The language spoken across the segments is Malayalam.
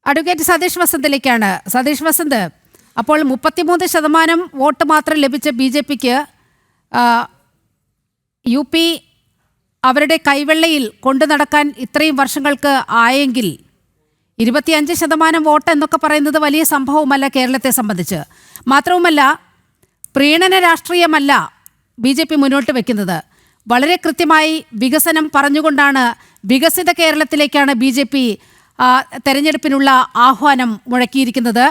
അഡ്വക്കേറ്റ് സതീഷ് വസന്തിലേക്കാണ്. സതീഷ് വസന്ത്, അപ്പോൾ 33% വോട്ട് മാത്രം ലഭിച്ച BJPക്ക് UP അവരുടെ കൈവെള്ളയിൽ കൊണ്ടു നടക്കാൻ ഇത്രയും വർഷങ്ങൾക്ക് ആയെങ്കിൽ 25% വോട്ട് എന്നൊക്കെ പറയുന്നത് വലിയ സംഭവമല്ല കേരളത്തെ സംബന്ധിച്ച്. മാത്രവുമല്ല, പ്രീണന രാഷ്ട്രീയമല്ല BJP മുന്നോട്ട് വെക്കുന്നത്. വളരെ കൃത്യമായി വികസനം പറഞ്ഞുകൊണ്ടാണ് വികസിത കേരളത്തിലേക്കാണ് BJP തെരഞ്ഞെടുപ്പിനുള്ള ആഹ്വാനം മുഴക്കിയിരിക്കുന്നത്.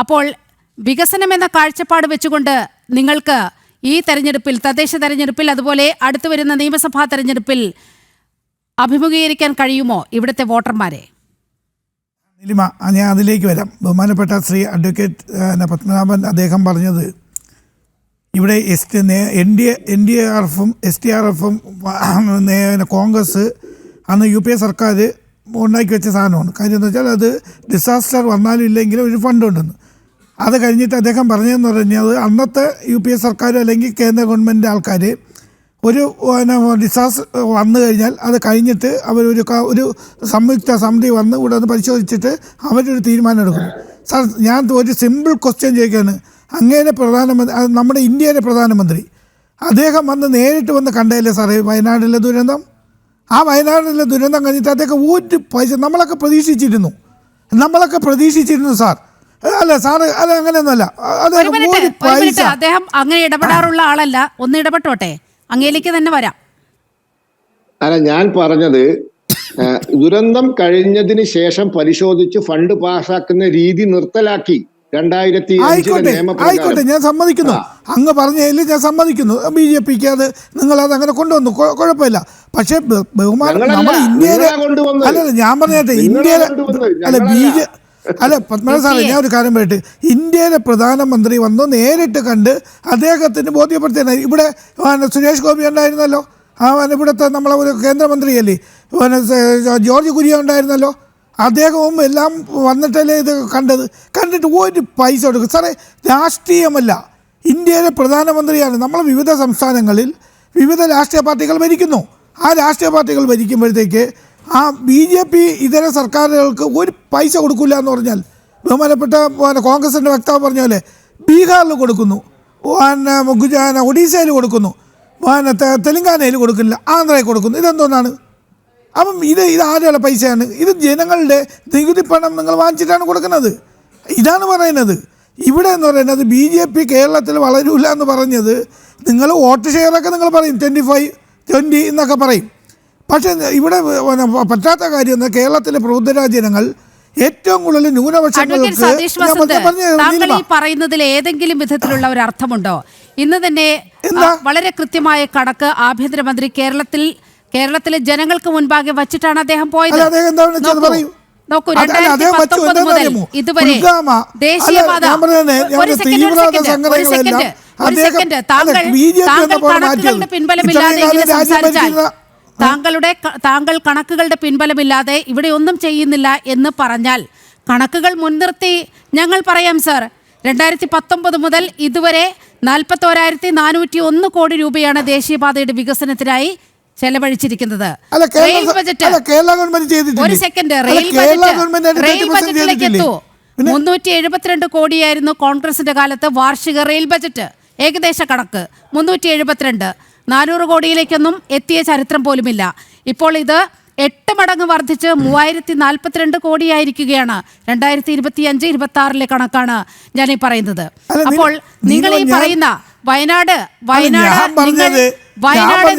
അപ്പോൾ വികസനം എന്ന കാഴ്ചപ്പാട് വെച്ചുകൊണ്ട് നിങ്ങൾക്ക് ഈ തെരഞ്ഞെടുപ്പിൽ, തദ്ദേശ തെരഞ്ഞെടുപ്പിൽ, അതുപോലെ അടുത്തു വരുന്ന നിയമസഭാ തെരഞ്ഞെടുപ്പിൽ അഭിമുഖീകരിക്കാൻ കഴിയുമോ ഇവിടുത്തെ വോട്ടർമാരെ? നിലിമ, ഞാൻ അതിലേക്ക് വരാം. ബഹുമാനപ്പെട്ട ശ്രീ അഡ്വക്കേറ്റ് പത്മനാഭൻ അദ്ദേഹം പറഞ്ഞത് ഇവിടെ NDRFും STRFും കോൺഗ്രസ് അന്ന് UPA സർക്കാർ ഉണ്ടാക്കി വെച്ച സാധനമാണ്. കാര്യം എന്ന് വെച്ചാൽ അത് ഡിസാസ്റ്റർ വന്നാലും ഇല്ലെങ്കിലും ഒരു ഫണ്ട് ഉണ്ടെന്ന്. അത് കഴിഞ്ഞിട്ട് അദ്ദേഹം പറഞ്ഞതെന്ന് പറഞ്ഞത് അന്നത്തെ UPA സർക്കാർ അല്ലെങ്കിൽ കേന്ദ്ര ഗവൺമെൻറ് ആൾക്കാർ ഒരു ഡിസാസ്റ്റർ വന്നു കഴിഞ്ഞാൽ അത് കഴിഞ്ഞിട്ട് ഒരു സംയുക്ത സമിതി വന്ന് ഇവിടെ ഒന്ന് പരിശോധിച്ചിട്ട് അവരൊരു തീരുമാനം എടുക്കുന്നു. സാർ, ഞാൻ ഒരു സിമ്പിൾ ക്വസ്റ്റ്യൻ ചോദിക്കുകയാണ്. അങ്ങേരെ പ്രധാനമന്ത്രി, നമ്മുടെ ഇന്ത്യയിലെ പ്രധാനമന്ത്രി, അദ്ദേഹം നേരിട്ട് വന്ന് കണ്ടല്ലേ സാറേ വയനാട്ടിലെ ദുരന്തം? ആ വയനാട്ടിലെ ദുരന്തം കഴിഞ്ഞിട്ട് അദ്ദേഹം ഒരു പൈസ നമ്മളൊക്കെ പ്രതീക്ഷിച്ചിരുന്നു സാർ. അല്ല സാറ്, അത് അങ്ങനെയൊന്നുമല്ല. അദ്ദേഹം അങ്ങനെ ഇടപെടാറുള്ള ആളല്ല. ഒന്ന് ഇടപെട്ടോട്ടെ, അങ്ങയിലേക്ക് തന്നെ വരാം. അല്ല, ഞാൻ പറഞ്ഞത് ദുരന്തം കഴിഞ്ഞതിന് ശേഷം പരിശോധിച്ച് ഫണ്ട് പാസ്സാക്കുന്ന രീതി നിർത്തലാക്കി. 2005 ആയിക്കോട്ടെ, ഞാൻ സമ്മതിക്കുന്നു. അങ്ങ് പറഞ്ഞതിൽ ഞാൻ സമ്മതിക്കുന്നു. BJPക്ക് അത് നിങ്ങളത് അങ്ങനെ കൊണ്ടുവന്നു, കുഴപ്പമില്ല. പക്ഷേ നമ്മുടെ ഇന്ത്യയിലെ അല്ല, ഞാൻ പറഞ്ഞേട്ടെ, ഇന്ത്യയിലെ അല്ല പത്മനാഭ സാറേ, ഞാൻ ഒരു കാര്യം പറയട്ടെ. ഇന്ത്യയിലെ പ്രധാനമന്ത്രി വന്നു നേരിട്ട് കണ്ട് അദ്ദേഹത്തിന് ബോധ്യപ്പെടുത്തിയ ഇവിടെ സുരേഷ് ഗോപി ഉണ്ടായിരുന്നല്ലോ, ഇവിടുത്തെ നമ്മളെ ഒരു കേന്ദ്രമന്ത്രിയല്ലേ ജോർജ് കുര്യൻ ഉണ്ടായിരുന്നല്ലോ. അദ്ദേഹവും എല്ലാം വന്നിട്ടല്ലേ ഇത് കണ്ടിട്ട് ഒരു പൈസ കൊടുക്കും സാറേ. രാഷ്ട്രീയമല്ല, ഇന്ത്യയിലെ പ്രധാനമന്ത്രിയാണ്. നമ്മൾ വിവിധ സംസ്ഥാനങ്ങളിൽ വിവിധ രാഷ്ട്രീയ പാർട്ടികൾ ഭരിക്കുന്നു. ആ രാഷ്ട്രീയ പാർട്ടികൾ ഭരിക്കുമ്പോഴത്തേക്ക് ആ BJP ഇതര സർക്കാരുകൾക്ക് ഒരു പൈസ കൊടുക്കില്ല എന്ന് പറഞ്ഞാൽ, ബഹുമാനപ്പെട്ട കോൺഗ്രസിൻ്റെ വക്താവ് പറഞ്ഞ പോലെ ബീഹാറിൽ കൊടുക്കുന്നു, ഒഡീസയിൽ കൊടുക്കുന്നു, തെലങ്കാനയിൽ കൊടുക്കില്ല, ആന്ധ്രയിൽ കൊടുക്കുന്നു. ഇതെന്തോന്നാണ്? അപ്പം ഇത് ആരുടെ പൈസയാണ്? ഇത് ജനങ്ങളുടെ നികുതി പണം നിങ്ങൾ വാങ്ങിച്ചിട്ടാണ് കൊടുക്കുന്നത്. ഇതാണ് പറയുന്നത്. ഇവിടെ എന്ന് പറയുന്നത് BJP കേരളത്തിൽ വളരില്ല എന്ന് പറഞ്ഞത്, നിങ്ങൾ വോട്ട് ഷെയറൊക്കെ നിങ്ങൾ പറയും 25-20 എന്നൊക്കെ പറയും. പക്ഷേ ഇവിടെ പറ്റാത്ത കാര്യം കേരളത്തിലെ പ്രബുദ്ധരാജനങ്ങൾ ഏറ്റവും കൂടുതൽ ന്യൂനപക്ഷങ്ങൾക്ക് പറയുന്നതിൽ ഏതെങ്കിലും വിധത്തിലുള്ള ഒരു അർത്ഥമുണ്ടോ? ഇന്ന് തന്നെ വളരെ കൃത്യമായ കണക്ക് ആഭ്യന്തരമന്ത്രി കേരളത്തിലെ ജനങ്ങൾക്ക് മുൻപാകെ വച്ചിട്ടാണ് അദ്ദേഹം പോയത്. നോക്കൂ, 2019 മുതൽ ഇതുവരെ ദേശീയപാത താങ്കൾ കണക്കുകളുടെ പിൻബലമില്ലാതെ ഇവിടെ ഒന്നും ചെയ്യുന്നില്ല എന്ന് പറഞ്ഞാൽ, കണക്കുകൾ മുൻനിർത്തി ഞങ്ങൾ പറയാം സർ. 2019 മുതൽ ഇതുവരെ 41,401 കോടി രൂപയാണ് ദേശീയപാതയുടെ വികസനത്തിനായി ചെലവഴിച്ചിരിക്കുന്നത്. റെയിൽ ബജറ്റ്, ഒരു സെക്കൻഡ്, റെയിൽ ബജറ്റിലേക്ക് എത്തൂ. 372 കോടിയായിരുന്നു കോൺഗ്രസിന്റെ കാലത്ത് വാർഷിക റെയിൽ ബജറ്റ്. ഏകദേശ കണക്ക് 372. 400 കോടിയിലേക്കൊന്നും എത്തിയ ചരിത്രം പോലുമില്ല. ഇപ്പോൾ ഇത് 8 മടങ്ങ് വർദ്ധിച്ച് 3042 കോടിയായിരിക്കുകയാണ്. 2025-26 കണക്കാണ് ഞാൻ ഈ പറയുന്നത്. അപ്പോൾ നിങ്ങൾ ഈ പറയുന്ന വയനാട്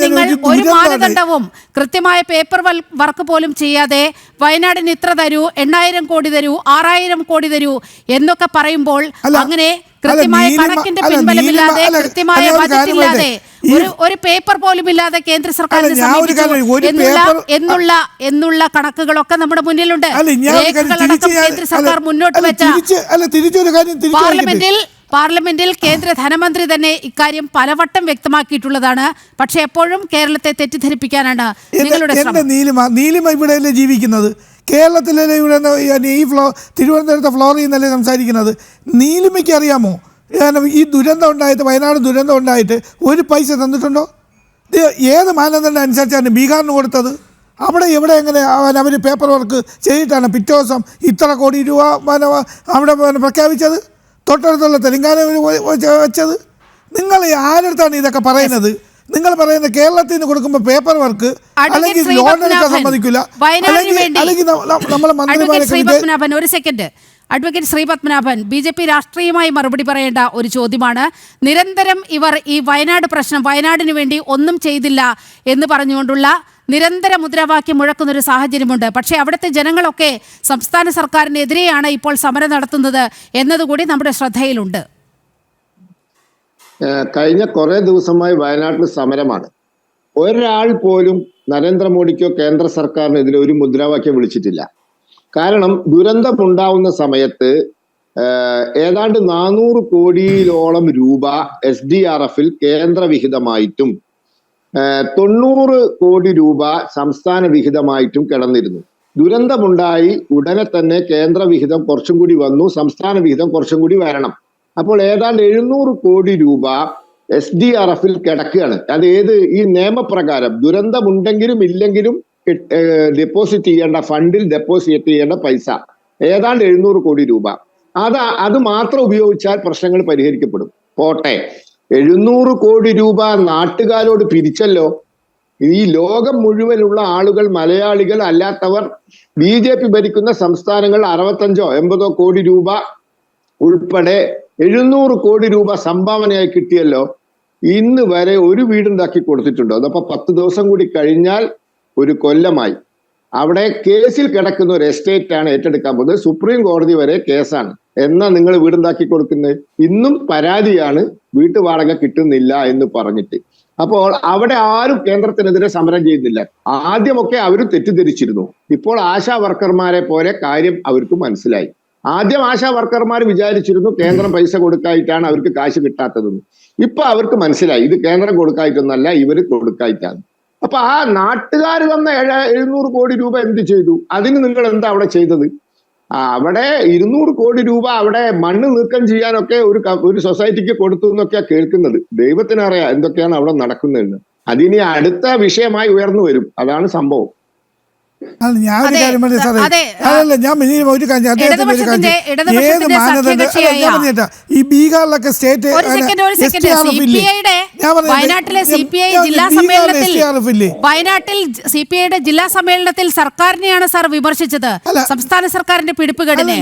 നിങ്ങൾ ഒരു മാനദണ്ഡവും കൃത്യമായ പേപ്പർ വർക്ക് പോലും ചെയ്യാതെ വയനാടിന് ഇത്ര തരൂ, 8000 കോടി തരൂ, 6000 കോടി തരൂ എന്നൊക്കെ പറയുമ്പോൾ, അങ്ങനെ കൃത്യമായ കണക്കിന്റെ പിൻബലമില്ലാതെ, കൃത്യമായ ബജറ്റ് ഇല്ലാതെ, ഒരു പേപ്പർ പോലും ഇല്ലാതെ കേന്ദ്ര സർക്കാരിനെ സമീപിച്ചു എന്നുള്ള കണക്കുകളൊക്കെ നമ്മുടെ മുന്നിലുണ്ട്. രേഖകളടക്കം കേന്ദ്ര സർക്കാർ മുന്നോട്ട് വെച്ച പാർലമെന്റിൽ കേന്ദ്ര ധനമന്ത്രി തന്നെ ഇക്കാര്യം പലവട്ടം വ്യക്തമാക്കിയിട്ടുള്ളതാണ്. പക്ഷെ എപ്പോഴും കേരളത്തെ തെറ്റിദ്ധരിപ്പിക്കാനാണ് നിങ്ങളുടെ ശ്രമം. നീലിമ ഇവിടെയല്ലേ ജീവിക്കുന്നത്? കേരളത്തിലല്ലേ ഇവിടെ ഈ തിരുവനന്തപുരത്തെ ഫ്ലോറിൽ നിന്നല്ലേ സംസാരിക്കുന്നത്? നീലിമയ്ക്ക് അറിയാമോ ഈ ദുരന്തം ഉണ്ടായിട്ട്, വയനാട് ദുരന്തം ഉണ്ടായിട്ട് ഒരു പൈസ തന്നിട്ടുണ്ടോ? ഏത് മാനദണ്ഡം അനുസരിച്ചാണ് ബീഹാറിന് കൊടുത്തത്? അവിടെ എവിടെ എങ്ങനെ അവർ പേപ്പർ വർക്ക് ചെയ്തിട്ടാണ് പിറ്റേ ദിവസം ഇത്ര കോടി രൂപ അവിടെ പ്രഖ്യാപിച്ചത്? തൊട്ടടുത്തുള്ള തെലങ്കാന വെച്ചത്. നിങ്ങൾ ആരടുത്താണ് ഇതൊക്കെ പറയുന്നത്? നിങ്ങൾ പറയുന്ന കേരളത്തിൽ നിന്ന് കൊടുക്കുമ്പോൾ പേപ്പർ വർക്ക് അല്ലെങ്കിൽ ലോൺ എടുക്കാൻ സമ്മതിക്കില്ല, അല്ലെങ്കിൽ നമ്മളെ മന്ത്രിമാരെ. ഒരു second, advocate Shri Padmanabhan, BJP രാഷ്ട്രീയമായി മറുപടി പറയേണ്ട ഒരു ചോദ്യമാണ്. നിരന്തരം ഇവർ ഈ വയനാട് പ്രശ്നം, വയനാടിന് വേണ്ടി ഒന്നും ചെയ്തില്ല എന്ന് പറഞ്ഞുകൊണ്ടുള്ള നിരന്തര മുദ്രാവാക്യം മുഴക്കുന്നൊരു സാഹചര്യമുണ്ട്. പക്ഷേ അവിടുത്തെ ജനങ്ങളൊക്കെ സംസ്ഥാന സർക്കാരിനെതിരെയാണ് ഇപ്പോൾ സമരം നടത്തുന്നത് എന്നതുകൂടി നമ്മുടെ ശ്രദ്ധയിലുണ്ട്. കഴിഞ്ഞ കുറെ ദിവസമായി വയനാട്ടിൽ സമരമാണ്. ഒരാൾ പോലും നരേന്ദ്രമോദിക്കോ കേന്ദ്ര സർക്കാരിനെതിരെ ഒരു മുദ്രാവാക്യം വിളിച്ചിട്ടില്ല. കാരണം ദുരന്തമുണ്ടാവുന്ന സമയത്ത് ഏതാണ്ട് 400 കോടിയിലോളം രൂപ SDRF-ൽ കേന്ദ്ര വിഹിതമായിട്ടും 90 കോടി രൂപ സംസ്ഥാന വിഹിതമായിട്ടും കിടന്നിരുന്നു. ദുരന്തമുണ്ടായി ഉടനെ തന്നെ കേന്ദ്ര വിഹിതം കുറച്ചും കൂടി വന്നു, സംസ്ഥാന വിഹിതം കുറച്ചും കൂടി വരണം. അപ്പോൾ ഏതാണ്ട് 700 കോടി രൂപ SDRF-ൽ കിടക്കുകയാണ്. അത് ഏത് ഈ നിയമപ്രകാരം ദുരന്തമുണ്ടെങ്കിലും ഇല്ലെങ്കിലും ഡെപ്പോസിറ്റ് ചെയ്യേണ്ട ഫണ്ടിൽ ഡെപ്പോസിറ്റ് ചെയ്യേണ്ട പൈസ ഏതാണ്ട് 700 കോടി രൂപ. അത് മാത്രം ഉപയോഗിച്ചാൽ പ്രശ്നങ്ങൾ പരിഹരിക്കപ്പെടും. പോട്ടെ, 700 കോടി രൂപ നാട്ടുകാരോട് പിരിച്ചല്ലോ. ഈ ലോകം മുഴുവനുള്ള ആളുകൾ, മലയാളികൾ അല്ലാത്തവർ, BJP ഭരിക്കുന്ന സംസ്ഥാനങ്ങൾ 65 80 കോടി രൂപ ഉൾപ്പെടെ 700 കോടി രൂപ സംഭാവനയായി കിട്ടിയല്ലോ. ഇന്ന് വരെ ഒരു വീടുണ്ടാക്കി കൊടുത്തിട്ടുണ്ടോ? അതപ്പോ 10 ദിവസം കൂടി കഴിഞ്ഞാൽ ഒരു കൊല്ലമായി. അവിടെ കേസിൽ കിടക്കുന്ന ഒരു എസ്റ്റേറ്റ് ആണ് ഏറ്റെടുക്കാൻ പോകുന്നത്. സുപ്രീം കോടതി വരെ കേസാണ്. എന്നാ നിങ്ങൾ വീടുണ്ടാക്കി കൊടുക്കുന്നത്? ഇന്നും പരാതിയാണ്, വീട്ടുവാടക കിട്ടുന്നില്ല എന്ന് പറഞ്ഞിട്ട്. അപ്പോൾ അവിടെ ആരും കേന്ദ്രത്തിനെതിരെ സമരം ചെയ്യുന്നില്ല. ആദ്യമൊക്കെ അവർ തെറ്റിദ്ധരിച്ചിരുന്നു. ഇപ്പോൾ ആശാ വർക്കർമാരെ പോലെ കാര്യം അവർക്ക് മനസ്സിലായി. ആദ്യം ആശാ വർക്കർമാർ വിചാരിച്ചിരുന്നു കേന്ദ്രം പൈസ കൊടുക്കായിട്ടാണ് അവർക്ക് കാശ് കിട്ടാത്തതെന്ന്. ഇപ്പൊ അവർക്ക് മനസ്സിലായി ഇത് കേന്ദ്രം കൊടുക്കായിട്ടൊന്നല്ല, ഇവര് കൊടുക്കായിട്ടാണ്. അപ്പൊ ആ നാട്ടുകാർ തന്ന 700 കോടി രൂപ എന്ത് ചെയ്തു? അതിന് നിങ്ങൾ എന്താ അവിടെ ചെയ്തത്? അവിടെ 200 കോടി രൂപ അവിടെ മണ്ണ് നീക്കം ചെയ്യാനൊക്കെ ഒരു സൊസൈറ്റിക്ക് കൊടുത്തു എന്നൊക്കെയാ കേൾക്കുന്നത്. ദൈവത്തിനറിയാം എന്തൊക്കെയാണ് അവിടെ നടക്കുന്നതെന്ന്. അതിനി അടുത്ത വിഷയമായി ഉയർന്നു വരും. അതാണ് സംഭവം. ഞാൻ ഒരു കാര്യം പറഞ്ഞു സാറേ, അതല്ല ഞാൻ ഒരു കാര്യം, ഏത് മാനദണ്ഡം ഈ ബീഹാറിലൊക്കെ സ്റ്റേറ്റ് വയനാട്ടിലെ CPI ജില്ലാ സമ്മേളനത്തിൽ സർക്കാരിനെയാണ് സാർ വിമർശിച്ചത്, സംസ്ഥാന സർക്കാരിന്റെ പിടിപ്പുകേടിനെ.